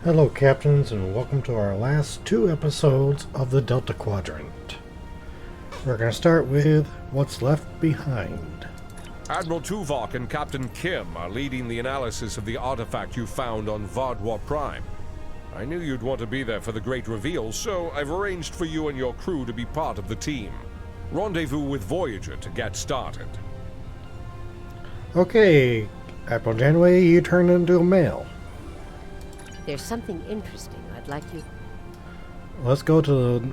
Hello, Captains, and welcome to our last two episodes of the Delta Quadrant. We're going to start with What's Left Behind. Admiral Tuvok and Captain Kim are leading the analysis of the artifact you found on Vardwa Prime. I knew you'd want to be there for the great reveal, so I've arranged for you and your crew to be part of the team. Rendezvous with Voyager to get started. Okay, Admiral Janeway, you turned into a male. There's something interesting I'd like you... Let's go to the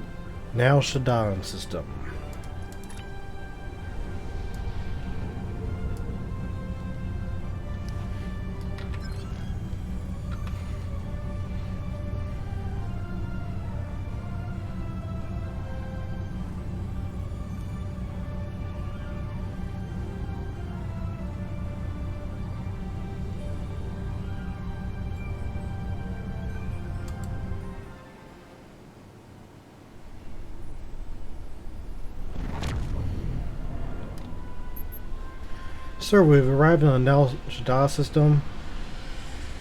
Nal Shaddaa system. Sir, we've arrived in the Nal Shaddaa system.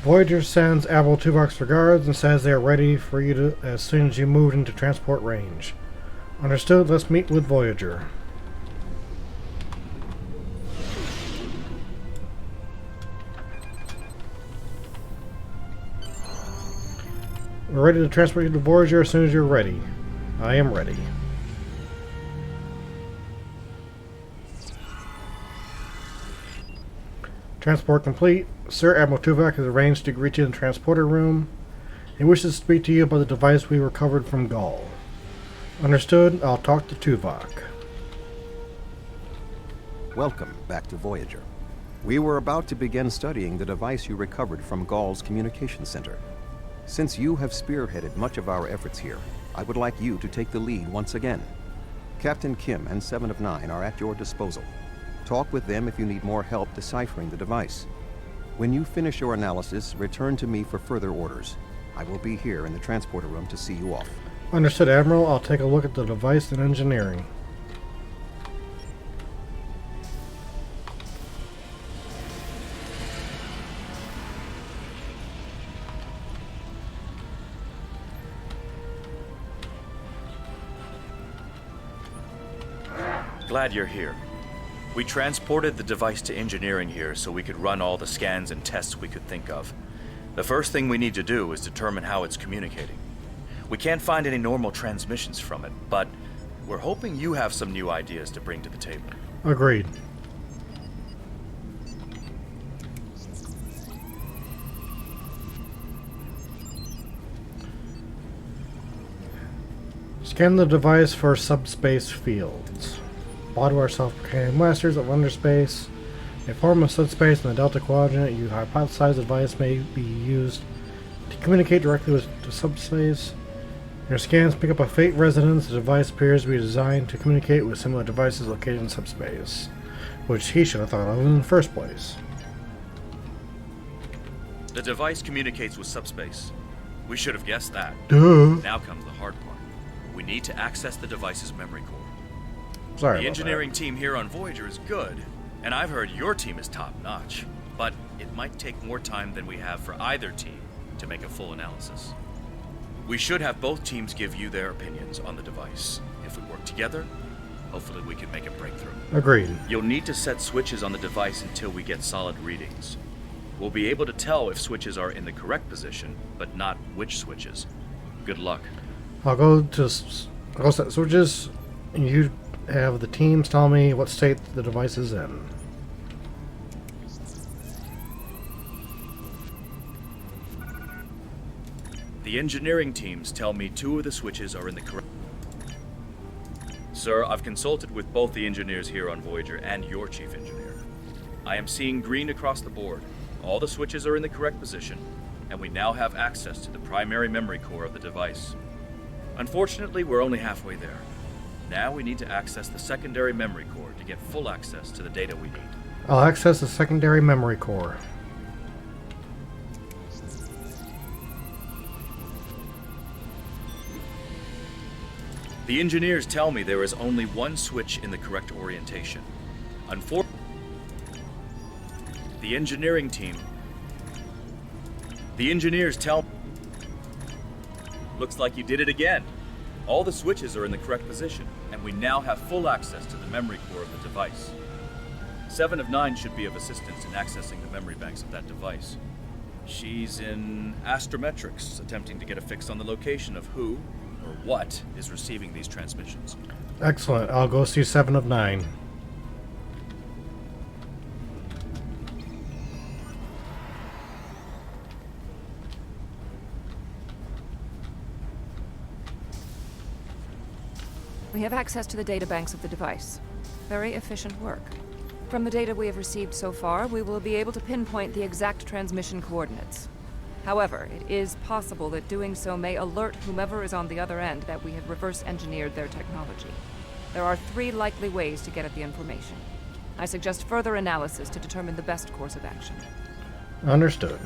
Voyager sends Admiral Tuvok's regards and says they are ready for you to as soon as you move into transport range. Understood, let's meet with Voyager. We're ready to transport you to Voyager as soon as you're ready. I am ready. Transport complete. Sir, Admiral Tuvok has arranged to greet you in the transporter room. He wishes to speak to you about the device we recovered from Gaul. Understood, I'll talk to Tuvok. Welcome back to Voyager. We were about to begin studying the device you recovered from Gaul's communication center. Since you have spearheaded much of our efforts here, I would like you to take the lead once again. Captain Kim and Seven of Nine are at your disposal. Talk with them if you need more help deciphering the device. When you finish your analysis, return to me for further orders. I will be here in the transporter room to see you off. Understood, Admiral. I'll take a look at the device and engineering. Glad you're here. We transported the device to engineering here so we could run all the scans and tests we could think of. The first thing we need to do is determine how it's communicating. We can't find any normal transmissions from it, but we're hoping you have some new ideas to bring to the table. Agreed. Scan the device for subspace fields. Body are self-proclaimed masters of underspace. A form of subspace in the Delta Quadrant, you hypothesize the device may be used to communicate directly with the subspace. Your scans pick up a fate resonance. The device appears to be designed to communicate with similar devices located in subspace, which he should have thought of in the first place. The device communicates with subspace. We should have guessed that. Duh. Now comes the hard part. We need to access the device's memory core. Sorry The about engineering team here on Voyager is good, and I've heard your team is top-notch. But it might take more time than we have for either team to make a full analysis. We should have both teams give you their opinions on the device. If we work together, hopefully we can make a breakthrough. that. Agreed. You'll need to set switches on the device until we get solid readings. We'll be able to tell if switches are in the correct position, but not which switches. Good luck. I'll go set switches, and you have the teams tell me what state the device is in. The engineering teams tell me 2 of the switches are in the correct... Sir, I've consulted with both the engineers here on Voyager and your chief engineer. I am seeing green across the board. All the switches are in the correct position, and we now have access to the primary memory core of the device. Unfortunately, we're only halfway there. Now we need to access the secondary memory core to get full access to the data we need. I'll access the secondary memory core. The engineers tell me there is only one switch in the correct orientation. Unfortunately, the engineers tell Looks like you did it again. All the switches are in the correct position, and we now have full access to the memory core of the device. 7 of 9 should be of assistance in accessing the memory banks of that device. She's in astrometrics, attempting to get a fix on the location of who, or what, is receiving these transmissions. Excellent. I'll go see 7 of 9. We have access to the databanks of the device. Very efficient work. From the data we have received so far, we will be able to pinpoint the exact transmission coordinates. However, it is possible that doing so may alert whomever is on the other end that we have reverse-engineered their technology. There are 3 likely ways to get at the information. I suggest further analysis to determine the best course of action. Understood.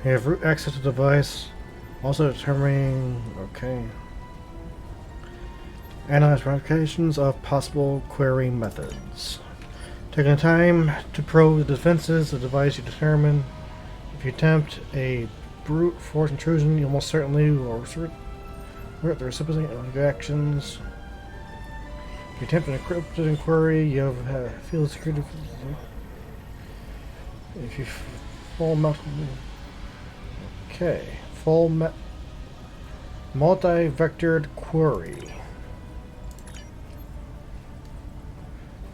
You have root access to the device. Also determining... okay. Analyze ramifications of possible query methods. Taking time to probe the defenses of the device you determine. If you attempt a brute force intrusion, you almost certainly will hurt the recipient of your actions. If you attempt an encrypted inquiry, you have field security. If you full multi-vectored query.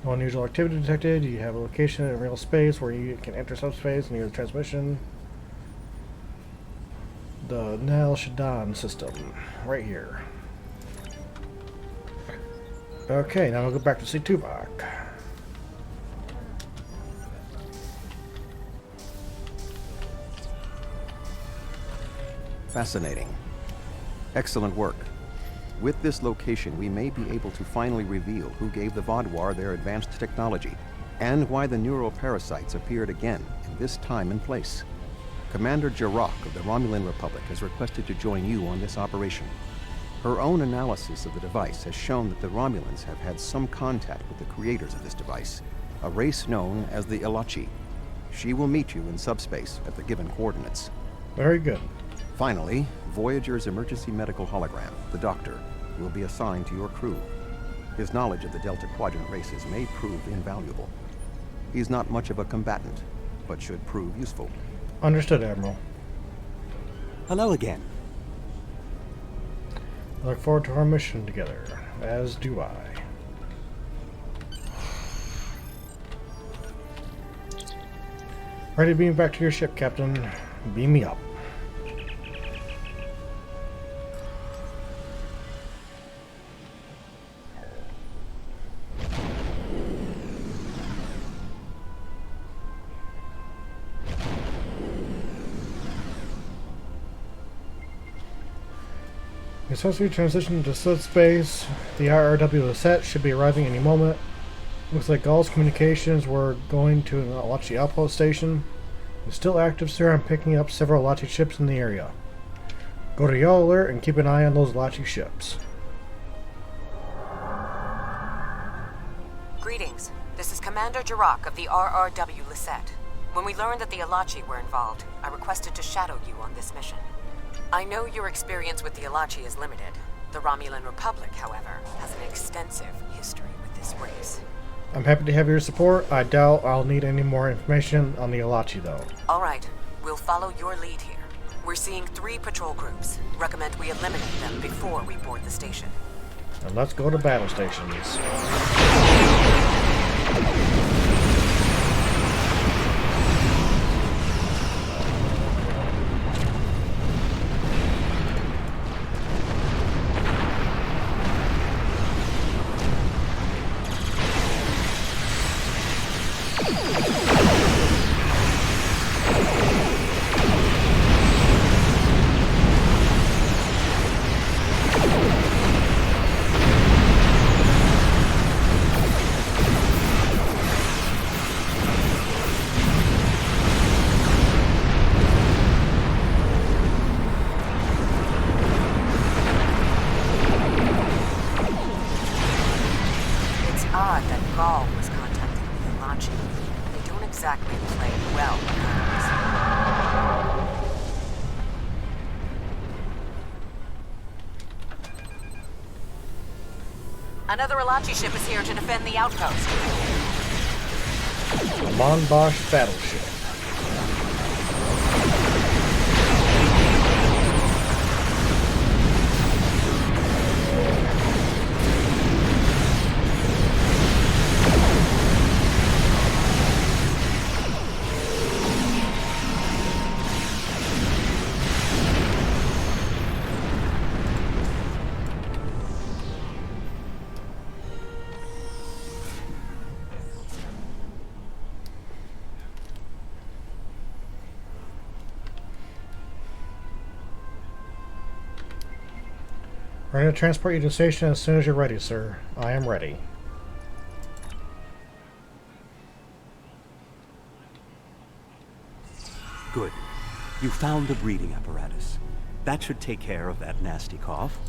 No unusual activity detected. You have a location in real space where you can enter subspace near the transmission. The Nal Shaddan system, right here. Okay, now we'll go back to see Tuvok. Fascinating. Excellent work. With this location, we may be able to finally reveal who gave the Vaadwaur their advanced technology, and why the neuroparasites appeared again in this time and place. Commander Jirok of the Romulan Republic has requested to join you on this operation. Her own analysis of the device has shown that the Romulans have had some contact with the creators of this device, a race known as the Ilachi. She will meet you in subspace at the given coordinates. Very good. Finally, Voyager's emergency medical hologram, the Doctor, will be assigned to your crew. His knowledge of the Delta Quadrant races may prove invaluable. He's not much of a combatant, but should prove useful. Understood, Admiral. Hello again. I look forward to our mission together, as do I. Ready to beam back to your ship, Captain. Beam me up. Successfully transitioned to subspace. The IRW Lisette should be arriving any moment. Looks like Gaull's communications were going to an Alachi outpost station. It's still active, sir. I'm picking up several Alachi ships in the area. Go to Yellow Alert and keep an eye on those Alachi ships. Greetings. This is Commander Jirok of the RRW Lisette. When we learned that the Alachi were involved, I requested to shadow you on this mission. I know your experience with the Alachi is limited. The Romulan Republic, however, has an extensive history with this race. I'm happy to have your support. I doubt I'll need any more information on the Alachi, though. All right. We'll follow your lead here. We're seeing 3 patrol groups. Recommend we eliminate them before we board the station. And let's go to battle stations. exactly playing well behind us. Another Alachi ship is here to defend the outpost. The Monbosh battleship. Ready to transport you to the station as soon as you're ready, sir. I am ready. Good. You found the breathing apparatus. That should take care of that nasty cough.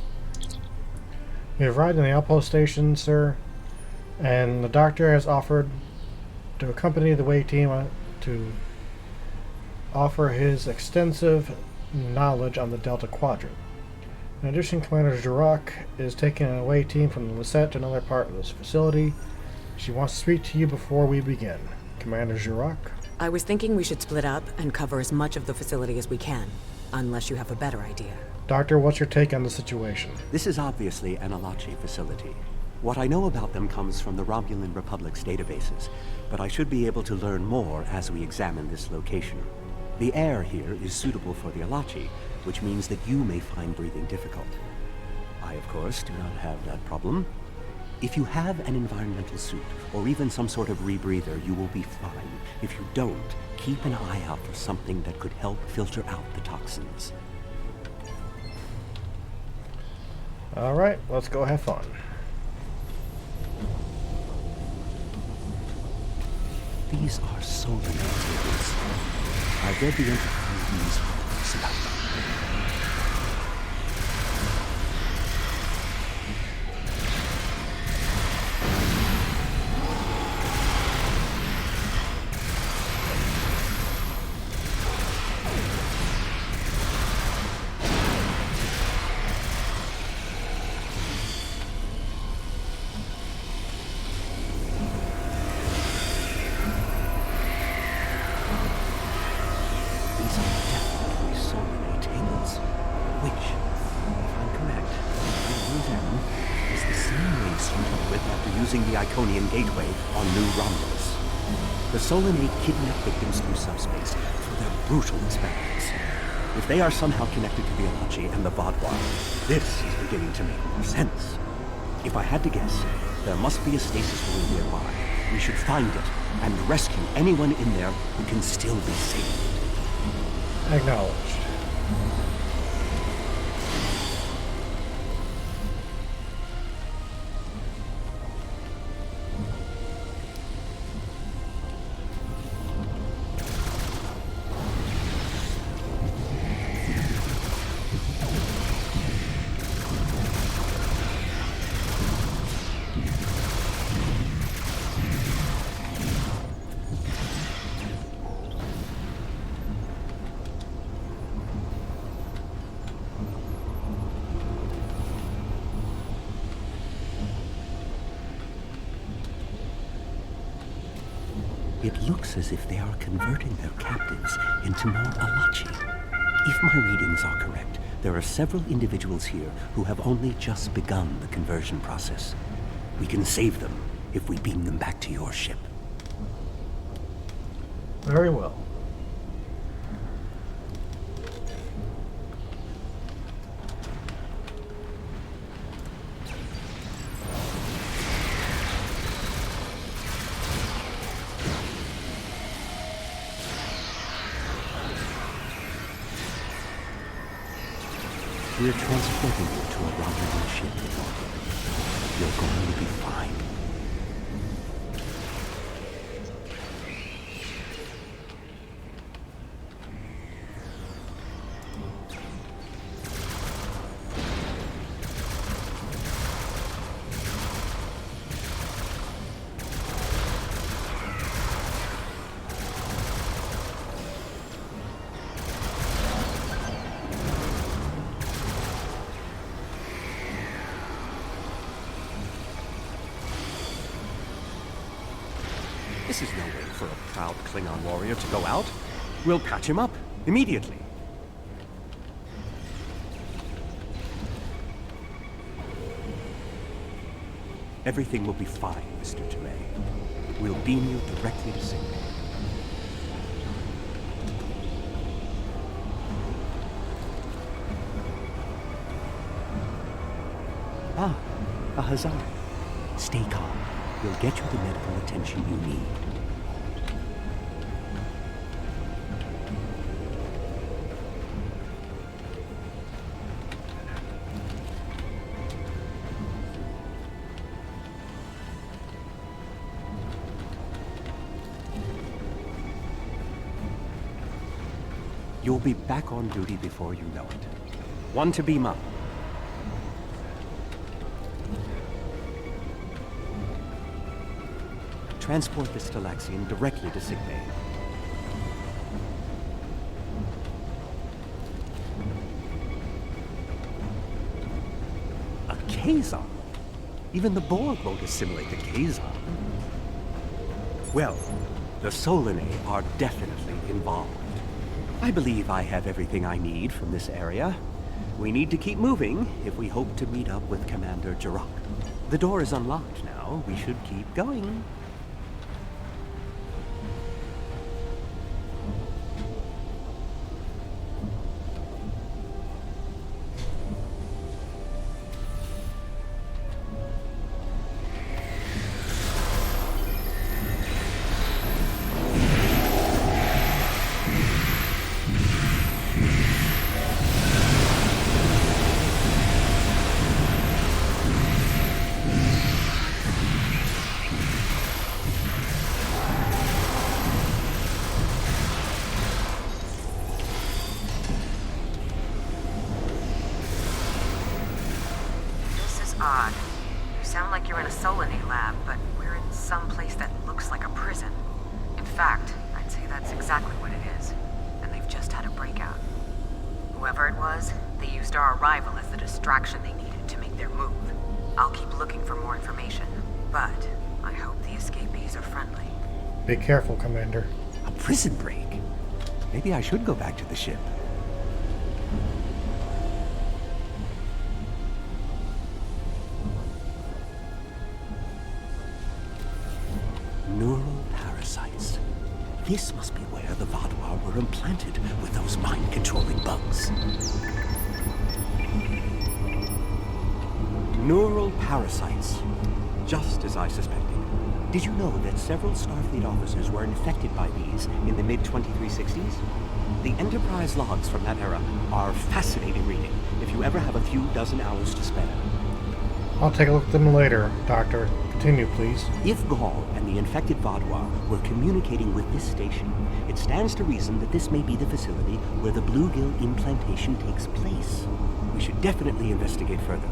We have arrived in the outpost station, sir, and the doctor has offered to accompany the way team to offer his extensive knowledge on the Delta Quadrant. In addition, Commander Jurok is taking an away team from the Lisette to another part of this facility. She wants to speak to you before we begin. Commander Jurok? I was thinking we should split up and cover as much of the facility as we can, unless you have a better idea. Doctor, what's your take on the situation? This is obviously an Alachi facility. What I know about them comes from the Romulan Republic's databases, but I should be able to learn more as we examine this location. The air here is suitable for the Alachi, which means that you may find breathing difficult. I, of course, do not have that problem. If you have an environmental suit, or even some sort of rebreather, you will be fine. If you don't, keep an eye out for something that could help filter out the toxins. Alright, let's go have fun. These are solar tables. I've read the Enterprise books about them. The Iconian Gateway on New Romulus. The Solanae kidnap victims through subspace for their brutal experiments. If they are somehow connected to the Alachi and the Vaadwaur, this is beginning to make more sense. If I had to guess, there must be a stasis room nearby. We should find it and rescue anyone in there who can still be saved. Acknowledged. It looks as if they are converting their captives into more Alachi. If my readings are correct, there are several individuals here who have only just begun the conversion process. We can save them if we beam them back to your ship. Very well. We're transporting you to a Romulan ship. You're going to be fine. This is no way for a proud Klingon warrior to go out. We'll patch him up immediately. Everything will be fine, Mr. Teray. We'll beam you directly to sickbay. Ah, a Hazard. Stay calm. We'll get you the medical attention you need. You'll be back on duty before you know it. One to beam up. Transport the Stalaxian directly to sickbay. A Kazon? Even the Borg won't assimilate the Kazon. Well, the Solanae are definitely involved. I believe I have everything I need from this area. We need to keep moving if we hope to meet up with Commander Jirok. The door is unlocked now. We should keep going. Odd. You sound like you're in a Solanae lab, but we're in some place that looks like a prison. In fact, I'd say that's exactly what it is. And they've just had a breakout. Whoever it was, they used our arrival as the distraction they needed to make their move. I'll keep looking for more information, but I hope the escapees are friendly. Be careful, Commander. A prison break? Maybe I should go back to the ship. Neural parasites. This must be where the Vaadwaur were implanted with those mind-controlling bugs. Neural parasites. Just as I suspected. Did you know that several Starfleet officers were infected by these in the mid-2360s? The Enterprise logs from that era are fascinating reading if you ever have a few dozen hours to spare. I'll take a look at them later, Doctor. Continue, please. If Gall and the infected Vaadwaur were communicating with this station, it stands to reason that this may be the facility where the bluegill implantation takes place. We should definitely investigate further.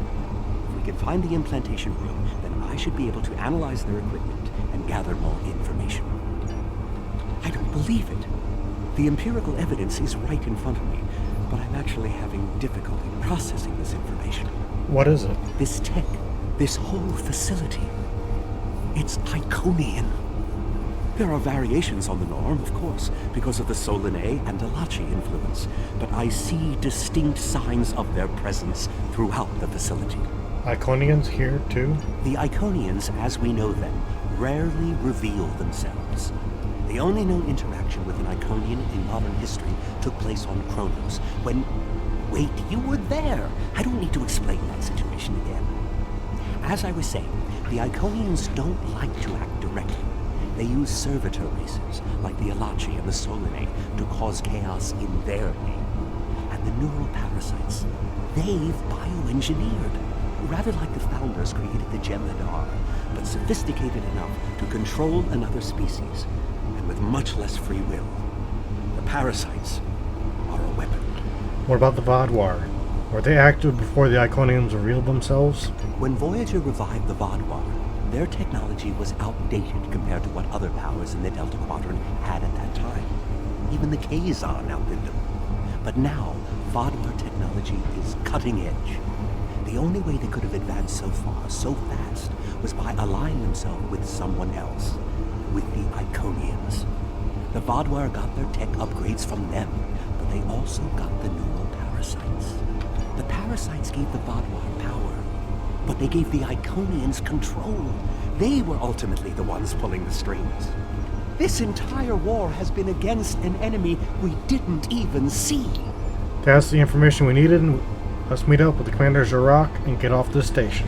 If we can find the implantation room, then I should be able to analyze their equipment and gather more information. I don't believe it. The empirical evidence is right in front of me, but I'm actually having difficulty processing this information. What is it? This tech, this whole facility, it's Iconian. There are variations on the norm, of course, because of the Solanae and Alachi influence, but I see distinct signs of their presence throughout the facility. Iconians here, too? The Iconians, as we know them, rarely reveal themselves. The only known interaction with an Iconian in modern history took place on Kronos, when... Wait, you were there! I don't need to explain that situation again. As I was saying, the Iconians don't like to act directly. They use servitor races, like the Alachi and the Solanae, to cause chaos in their name. And the neural parasites, they've bioengineered. Rather like the founders created the Jem'Hadar, but sophisticated enough to control another species, and with much less free will. The parasites are a weapon. What about the Vaadwaur? Were they active before the Iconians revealed themselves? When Voyager revived the Vaadwaur, their technology was outdated compared to what other powers in the Delta Quadrant had at that time. Even the Kazon outdid them. But now, Vaadwaur technology is cutting edge. The only way they could have advanced so far, so fast, was by allying themselves with someone else, with the The Vaadwaur got their tech upgrades from them, but they also got the neuroparasites. The parasites gave the Vaadwaur power, but they gave the Iconians control. They were ultimately the ones pulling the strings. This entire war has been against an enemy we didn't even see. That's the information we needed. Let's meet up with the Commander Jurok and get off this station.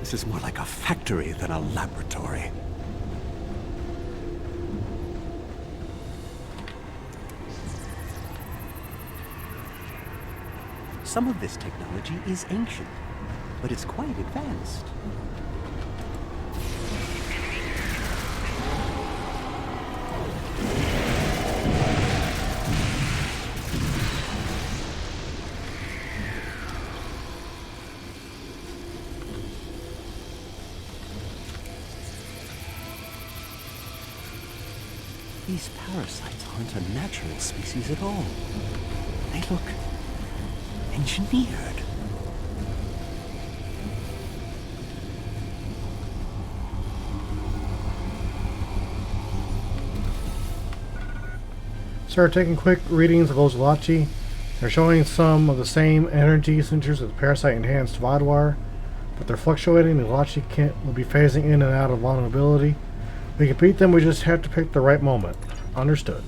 This is more like a factory than a laboratory. Some of this technology is ancient, but it's quite advanced. These parasites aren't a natural species at all. They look engineered. Start taking quick readings of those Alachi. They're showing some of the same energy signatures as parasite-enhanced Vaadwaur, but they're fluctuating. The Alachi will be phasing in and out of vulnerability. We can beat them, we just have to pick the right moment. Understood.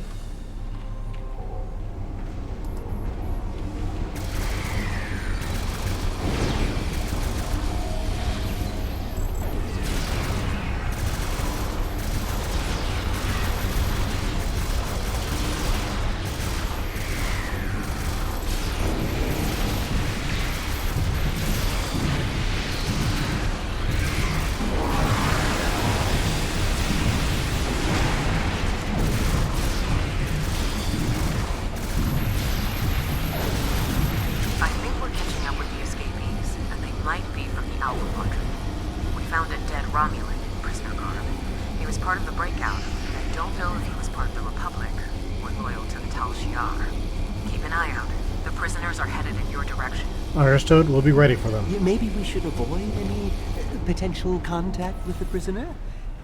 Understood. We'll be ready for them. Maybe we should avoid any potential contact with the prisoner?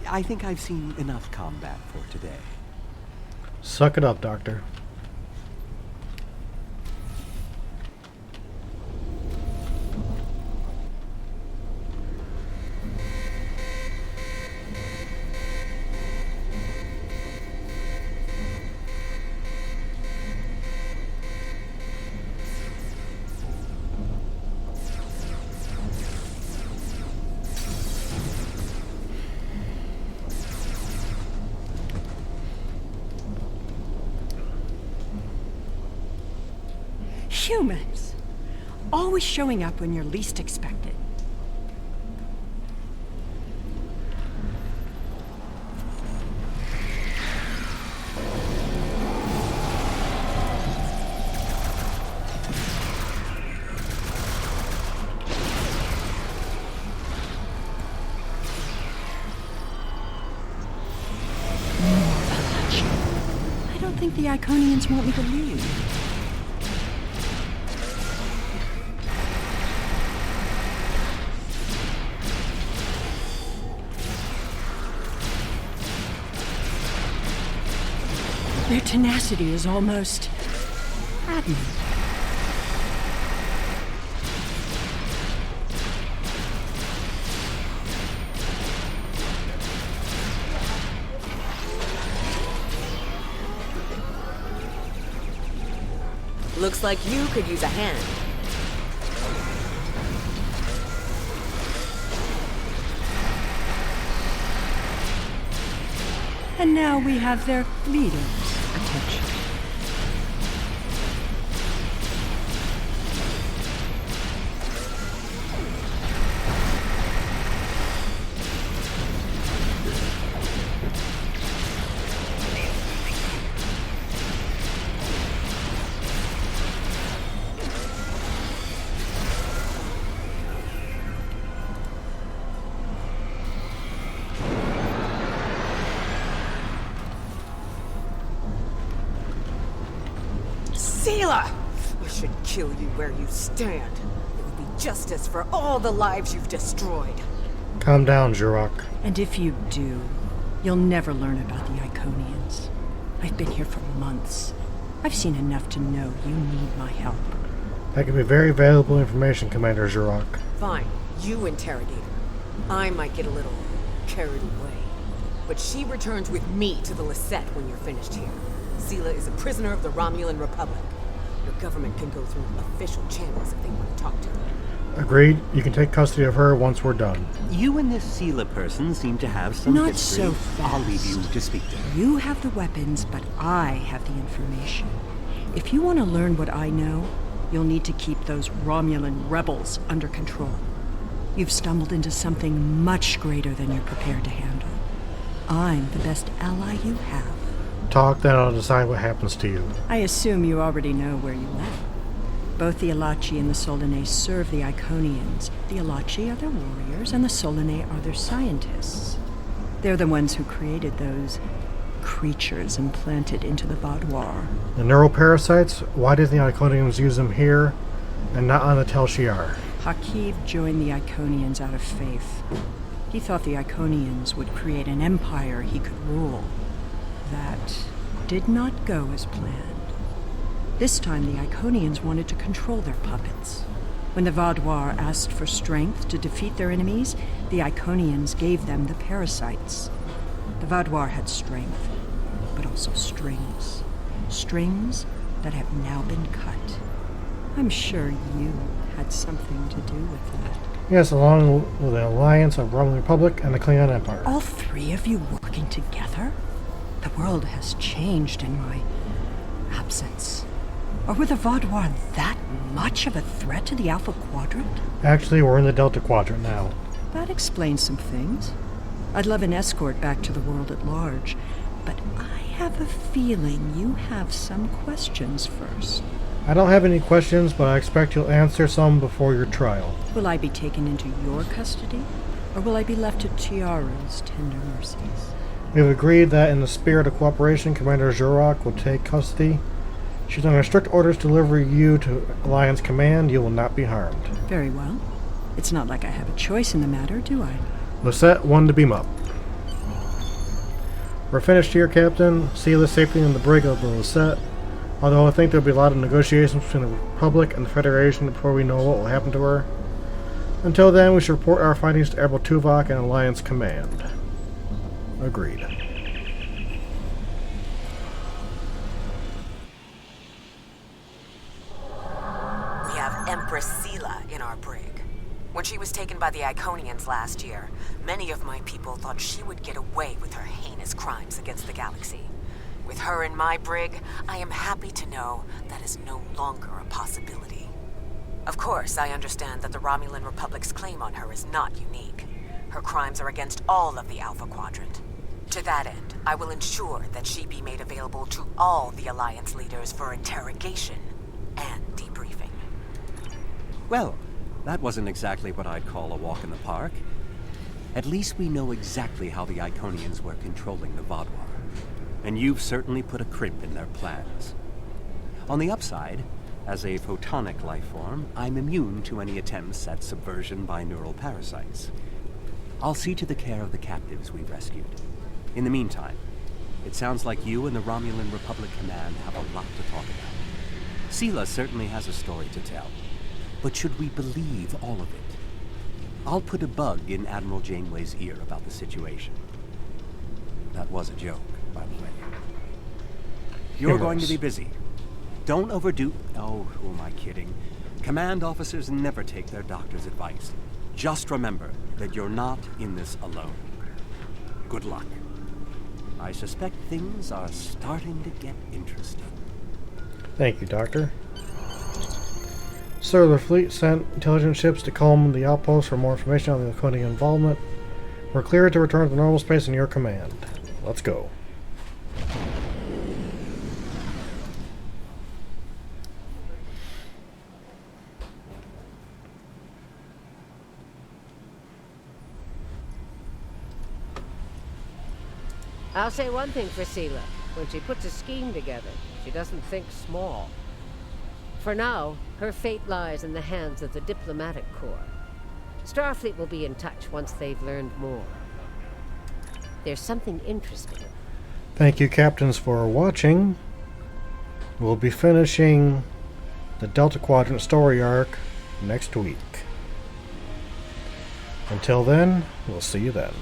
I think I've seen enough combat for today. Suck it up, Doctor. Humans. Always showing up when you're least expected. I don't think the Iconians want me to leave. Their tenacity is almost admirable. Looks like you could use a hand. And now we have their leader's attention. Seela! I should kill you where you stand. It would be justice for all the lives you've destroyed. Calm down, Jurok. And if you do, you'll never learn about the Iconians. I've been here for months. I've seen enough to know you need my help. That could be very valuable information, Commander Jurok. Fine, you interrogate her. I might get a little carried away. But she returns with me to the Lisette when you're finished here. Seela is a prisoner of the Romulan Republic. Your government can go through official channels if they want to talk to her. Agreed. You can take custody of her once we're done. You and this Seela person seem to have some Not history. so fast. I'll leave you to speak to her. You have the weapons, but I have the information. If you want to learn what I know, you'll need to keep those Romulan rebels under control. You've stumbled into something much greater than you're prepared to handle. I'm the best ally you have. Talk, then I'll decide what happens to you. I assume you already know where you went. Both the Alachi and the Solanae serve the Iconians. The Alachi are their warriors, and the Solanae are their scientists. They're the ones who created those creatures implanted into the Vaadwaur. The neuroparasites? Why did the Iconians use them here and not on the Tel Shiar? Hakiv joined the Iconians out of faith. He thought the Iconians would create an empire he could rule. That did not go as planned. This time the Iconians wanted to control their puppets. When the Vaadwaur asked for strength to defeat their enemies, the Iconians gave them the parasites. The Vaadwaur had strength, but also strings. Strings that have now been cut. I'm sure you had something to do with that. Yes, along with the alliance of Romulan Republic and the Klingon Empire. All three of you working together? The world has changed in my absence. Or were the Vaadwaur that much of a threat to the Alpha Quadrant? Actually, we're in the Delta Quadrant now. That explains some things. I'd love an escort back to the world at large, but I have a feeling you have some questions first. I don't have any questions, but I expect you'll answer some before your trial. Will I be taken into your custody, or will I be left to Tiara's tender mercies? We have agreed that in the spirit of cooperation, Commander Jurok will take custody. She's under strict orders to deliver you to Alliance Command. You will not be harmed. Very well. It's not like I have a choice in the matter, do I? Lisette, 1 to beam up. We're finished here, Captain. Seela safely in the brig of the Lisette. Although I think there'll be a lot of negotiations between the Republic and the Federation before we know what will happen to her. Until then, we should report our findings to Admiral Tuvok and Alliance Command. Agreed. We have Empress Seela in our brig. When she was taken by the Iconians last year, many of my people thought she would get away with her heinous crimes against the galaxy. With her in my brig, I am happy to know that is no longer a possibility. Of course, I understand that the Romulan Republic's claim on her is not unique. Her crimes are against all of the Alpha Quadrant. To that end, I will ensure that she be made available to all the Alliance leaders for interrogation and debriefing. Well, that wasn't exactly what I'd call a walk in the park. At least we know exactly how the Iconians were controlling the Vaadwaur. And you've certainly put a crimp in their plans. On the upside, as a photonic life form, I'm immune to any attempts at subversion by neural parasites. I'll see to the care of the captives we've rescued. In the meantime, it sounds like you and the Romulan Republic Command have a lot to talk about. Seela certainly has a story to tell, but should we believe all of it? I'll put a bug in Admiral Janeway's ear about the situation. That was a joke, by the way. You're going to be busy. Don't overdo... Oh, who am I kidding? Command officers never take their doctor's advice. Just remember that you're not in this alone. Good luck. I suspect things are starting to get interesting. Thank you, Doctor. Sir, the fleet sent intelligence ships to comb the outpost for more information on the Laconian involvement. We're cleared to return to normal space in your command. Let's go. I'll say one thing for Sela. When she puts a scheme together, she doesn't think small. For now, her fate lies in the hands of the diplomatic corps. Starfleet will be in touch once they've learned more. There's something interesting. Thank you, Captains, for watching. We'll be finishing the Delta Quadrant story arc next week. Until then, we'll see you then.